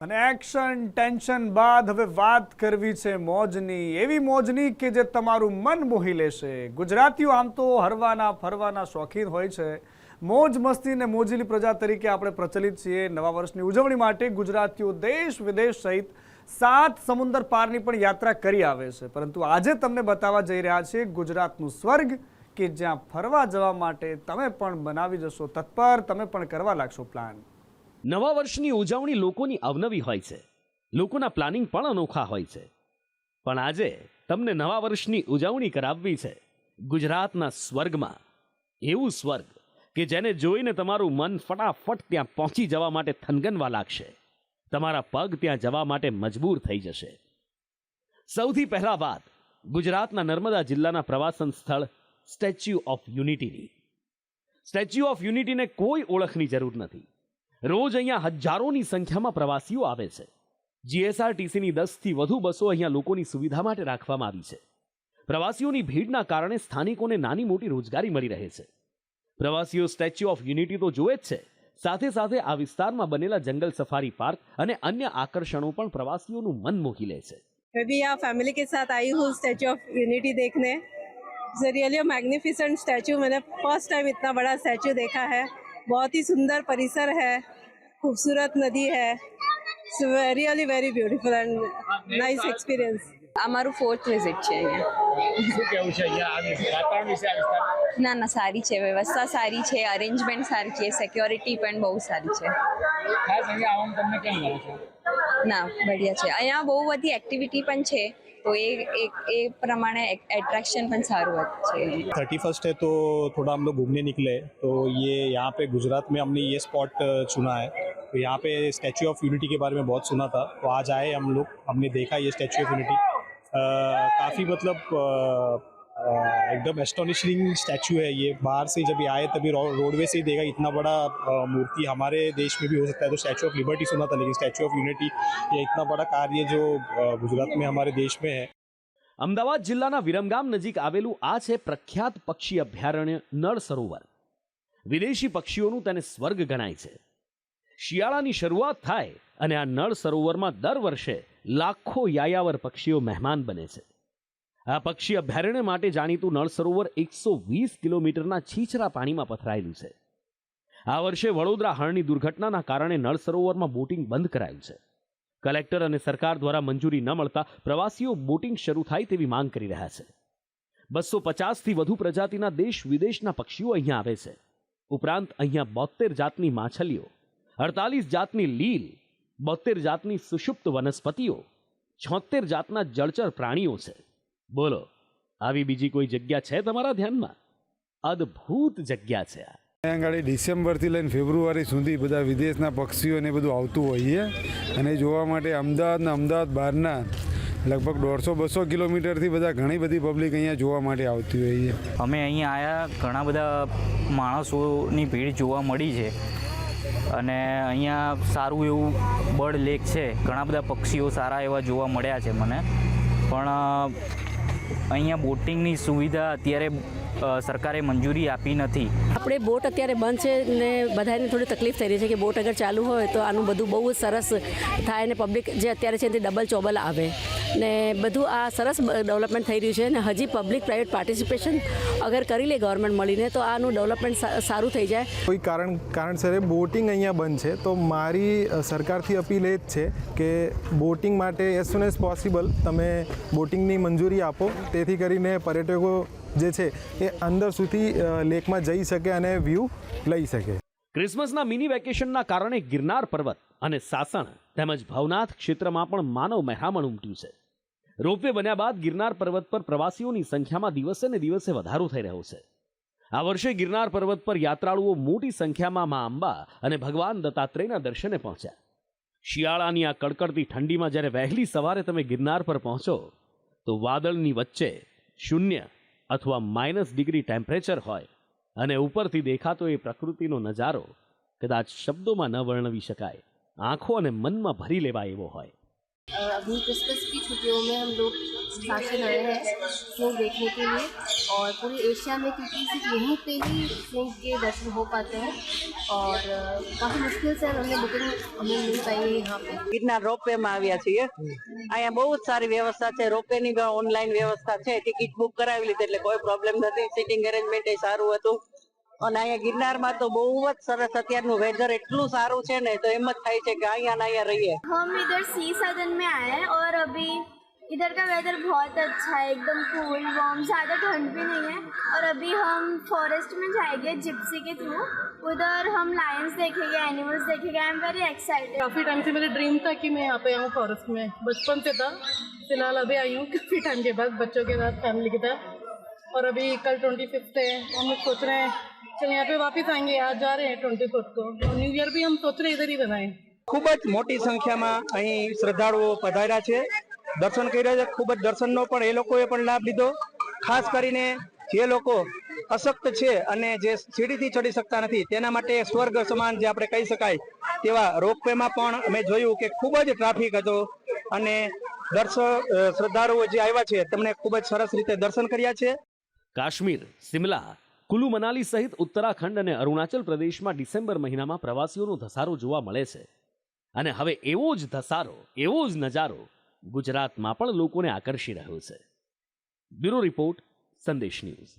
અને action tension બાદ હવે વાત કરવી છે મોજની, એવી મોજની કે જે તમારું મન મોહી લેશે। ગુજરાતીઓ આમ તો હરવાના ફરવાના શોખીન હોય છે। મોજ મસ્તી ને મોજીલી પ્રજા તરીકે આપણે પ્રચલિત છીએ। નવા વર્ષની ઉજવણી માટે ગુજરાતીઓ દેશ વિદેશ સહિત 7 સમુદ્ર પારની પણ યાત્રા કરી આવે છે। પરંતુ આજે તમને બતાવવા જઈ રહ્યા છીએ ગુજરાતનું સ્વર્ગ કે જ્યાં ફરવા જવા માટે તમે પણ બનાવી જશો તત્પર, તમે પણ કરવા લાગશો પ્લાન। નવા વર્ષની ઉજવણી લોકોની અવનવી હોય છે, લોકોના પ્લાનિંગ પણ અનોખા હોય છે। પણ આજે તમને નવા વર્ષની ઉજવણી કરાવવી છે ગુજરાતના સ્વર્ગમાં। એવું સ્વર્ગ કે જેને જોઈને તમારું મન ફટાફટ ત્યાં પહોંચી જવા માટે થનગનવા લાગશે, તમારા પગ ત્યાં જવા માટે મજબૂર થઈ જશે। સૌથી પહેલા વાત ગુજરાતના નર્મદા જિલ્લાના પ્રવાસન સ્થળ સ્ટેચ્યુ ઓફ યુનિટીની। સ્ટેચ્યુ ઓફ યુનિટીને કોઈ ઓળખની જરૂર નથી। રોજ અહીંયા હજારોની સંખ્યામાં પ્રવાસીઓ આવે છે। જીએસઆરટીસીની 10થી વધુ બસો અહીંયા લોકોની સુવિધા માટે રાખવામાં આવી છે। પ્રવાસીઓની ભીડના કારણે સ્થાનિકોને નાની મોટી રોજગારી મળી રહે છે। પ્રવાસીઓ સ્ટેચ્યુ ઓફ યુનિટી તો જોવે જ છે, સાથે સાથે આ વિસ્તારમાં બનેલા જંગલ સફારી પાર્ક અને અન્ય આકર્ષણો પણ પ્રવાસીઓનું મન મોહી લે છે। मैं भी यहाँ फैमिली के साथ आई हूँ स्टैचू ऑफ यूनिटी देखने। It's really magnificent statue. मैंने फर्स्ट टाइम इतना बड़ा स्टैचू देखा है। बहुत ही सुंदर परिसर है, खूबसूरत नदी है। Really very beautiful and nice experience. અમારું 4th વિઝિટ છે અહીંયા। શું કેવું છે અહીંયા આ વાતાવરણ વિશે આ વિસ્તાર? ના સારી છે, વ્યવસ્થા સારી છે, અરેન્જમેન્ટ સારી છે, સિક્યોરિટી પણ બહુ સારી છે। ખાસ અહીંયા આવવાનું તમને કેમ લાગે છે? ના બઢિયા છે, અહીંયા બહુ બધી એક્ટિવિટી પણ છે, તો એ પ્રમાણે એટ્રેક્શન પણ સારું છે। 31 है तो थोड़ा हम लोग घूमने निकले, तो ये यहाँ पे गुजरात में हमने ये स्पॉट चुना है। तो यहाँ पे स्टैचू ऑफ यूनिटी के बारे में बहुत सुना था, तो आज आए हम लोग, हमने देखा ये स्टैचू ऑफ यूनिटी। काफ़ी मतलब एकदम एस्टोनिशिंग स्टैचू है ये। बाहर से जब ये आए तभी रोडवे से ही देखा, इतना बड़ा मूर्ति हमारे देश में भी हो सकता है। तो स्टैचू ऑफ लिबर्टी सुना था, लेकिन स्टैचू ऑफ यूनिटी ये इतना बड़ा कार्य जो गुजरात में हमारे देश में है। અમદાવાદ જિલ્લાના વિરમગામ નજીક આવેલું આ છે પ્રખ્યાત પક્ષી અભયારણ્ય નળ સરોવર। વિદેશી પક્ષીઓનું તેને સ્વર્ગ ગણાય છે। શિયાળાની શરૂઆત થાય અને આ નળ સરોવરમાં દર વર્ષે લાખો યાયાવર પક્ષીઓ મહેમાન બને છે। આ પક્ષી અભયારણ્ય માટે જાણીતું નળ સરોવર 120 કિલોમીટરના છીછરા પાણીમાં પથરાયેલું છે। આ વર્ષે વડોદરા હળની દુર્ઘટનાના કારણે નળ સરોવરમાં બોટિંગ બંધ કરાયું છે। કલેક્ટર અને સરકાર દ્વારા મંજૂરી ન મળતા પ્રવાસીઓ બોટિંગ શરૂ થાય તેવી માંગ કરી રહ્યા છે। 250થી વધુ પ્રજાતિના દેશ વિદેશના પક્ષીઓ અહીંયા આવે છે। ઉપરાંત અહીંયા 72 જાતની માછલીઓ, 48 જાતની લીલ, 72 જાતની સુષુપ્ત વનસ્પતિઓ, 76 જાતના જળચર પ્રાણીઓ છે। બોલો, આવી બીજી કોઈ જગ્યા છે તમારા ધ્યાનમાં? અદ્ભુત જગ્યા છે આ। અહીંયા આગળ ડિસેમ્બરથી લઈને ફેબ્રુઆરી સુધી બધા વિદેશના પક્ષીઓ ને બધું આવતું હોઈએ અને જોવા માટે અમદાવાદ બહારના લગભગ 150-200 કિલોમીટરથી બધા ઘણી બધી પબ્લિક અહીંયા જોવા માટે આવતી હોઈએ। અમે અહીંયા આવ્યા, ઘણા બધા માણસોની ભીડ જોવા મળી છે અને અહીંયા સારું એવું બર્ડ લેક છે, ઘણા બધા પક્ષીઓ સારા એવા જોવા મળ્યા છે મને। પણ અહીંયા બોટિંગની સુવિધા અત્યારે સરકારે મંજૂરી આપી નથી। આપણે બોટ અત્યારે બંધ છે ને બધાને થોડી તકલીફ થઈ રહી છે કે બોટ અગર ચાલુ હોય તો આનું બધું બહુ જ સરસ થાય ને પબ્લિક જે અત્યારે છે તે ડબલ ચોબલ આવે ને બધું આ સરસ ડેવલપમેન્ટ થઈ રહ્યું છે ને હજી પબ્લિક પ્રાઇવેટ પાર્ટિસિપેશન અગર કરી લે ગવર્મેન્ટ મળીને તો આનું ડેવલપમેન્ટ સારું થઈ જાય। કોઈ કારણસર બોટિંગ અહીંયા બંધ છે, તો મારી સરકારથી અપીલ એ જ છે કે બોટિંગ માટે એઝ સુન એઝ પોસિબલ તમે બોટિંગની મંજૂરી આપો, તેથી કરીને પર્યટકો જે છે એ અંદર સુધી લેકમાં જઈ શકે અને વ્યૂ લઈ શકે। ક્રિસમસના મિની વેકેશનના કારણે ગિરનાર પર્વત અને સાસણ તેમજ ભવનાથ ક્ષેત્રમાં પણ માનવ મહેરામણ ઉમટ્યું છે। રોપવે બન્યા બાદ ગિરનાર પર્વત પર પ્રવાસીઓની સંખ્યામાં દિવસે ને દિવસે વધારો થઈ રહ્યો છે। આ વર્ષે ગિરનાર પર્વત પર યાત્રાળુઓ મોટી સંખ્યામાં મા અંબા અને ભગવાન દત્તાત્રેયના દર્શને પહોંચ્યા। શિયાળાની આ કડકડતી ઠંડીમાં જ્યારે વહેલી સવારે તમે ગિરનાર પર પહોંચો તો વાદળની વચ્ચે 0 અથવા -डिग्री ટેમ્પરેચર હોય અને ઉપરથી દેખાતો એ પ્રકૃતિનો નજારો કદાચ શબ્દોમાં ન વર્ણવી શકાય, આંખો અને મનમાં ભરી લેવાય એવો હોય। अभी क्रिसमस की छुट्टियों में हम लोग शासन आए हैं स्नेक देखने के लिए और पूरे एशिया में क्योंकि सिर्फ यहीं पे ही स्नेक के दर्शन हो पाते हैं और काफ़ी मुश्किल से हमने बुकिंग हमें मिल पाई है यहाँ पे। ગિરનાર રોપવેમાં આવ્યા છીએ. અહીંયા બહુ જ સારી વ્યવસ્થા છે. રોપવેની ઓનલાઈન વ્યવસ્થા છે. ટિકિટ બુક કરાવી લીધી એટલે કોઈ પ્રોબ્લેમ નથી. સિટિંગ અરેન્જમેન્ટ એ સારું હતું અને અહીંયા ગિરનારમાં તો બહુ જ સરસ અત્યારનું વેધર એટલું સારું છે ને તો એમ જ થાય છે કે અહીંયા ને અહીંયા રહીએ. हम इधर सी सदन में आए हैं और अभी इधर का वेदर बहुत अच्छा है, एकदम कूल वार्म, ज़्यादा ठंड भी नहीं है और अभी हम फॉरेस्ट में जाएंगे जिप्सी के थ्रू. उधर हम लायंस देखेंगे, एनिमल्स देखेंगे. I am very excited. काफ़ी टाइम से मेरा ड्रीम था कि मैं यहाँ पे आऊँ फॉरेस्ट में, बचपन से था. फिलहाल अभी आई हूँ काफ़ी टाइम के बाद बच्चों के साथ, फैमिली के साथ. और अभी कल 25 है, हम लोग सोच रहे हैं चल यहाँ पे वापस आएंगे. आज जा रहे हैं 24 को और न्यू ईयर भी हम सोच रहे इधर ही बनाएं. ખૂબ જ મોટી સંખ્યામાં અહીં શ્રદ્ધાળુઓ પધાર્યા છે, દર્શન કર્યા છે. ખૂબ જ દર્શનનો પણ એ લોકોએ પણ લાભ લીધો. ખાસ કરીને જે લોકો અશક્ત છે અને જે સીડીથી ચડી શકતા નથી તેના માટે સ્વર્ગ સમાન જે આપણે કહી શકાય તેવા રોપવેમાં પણ અમે જોયું કે ખૂબ જ ટ્રાફિક હતો અને શ્રદ્ધાળુઓ જે આવ્યા છે તેમણે ખૂબ જ સરસ રીતે દર્શન કર્યા છે. કાશ્મીર, સિમલા, કુલુ મનાલી સહિત ઉત્તરાખંડ અને અરુણાચલ પ્રદેશમાં ડિસેમ્બર મહિનામાં પ્રવાસીઓનો ધસારો જોવા મળે છે અને હવે એવો જ ધસારો, એવો જ નજારો ગુજરાતમાં પણ લોકોને આકર્ષી રહ્યો છે. બ્યુરો રિપોર્ટ, સંદેશ ન્યૂઝ.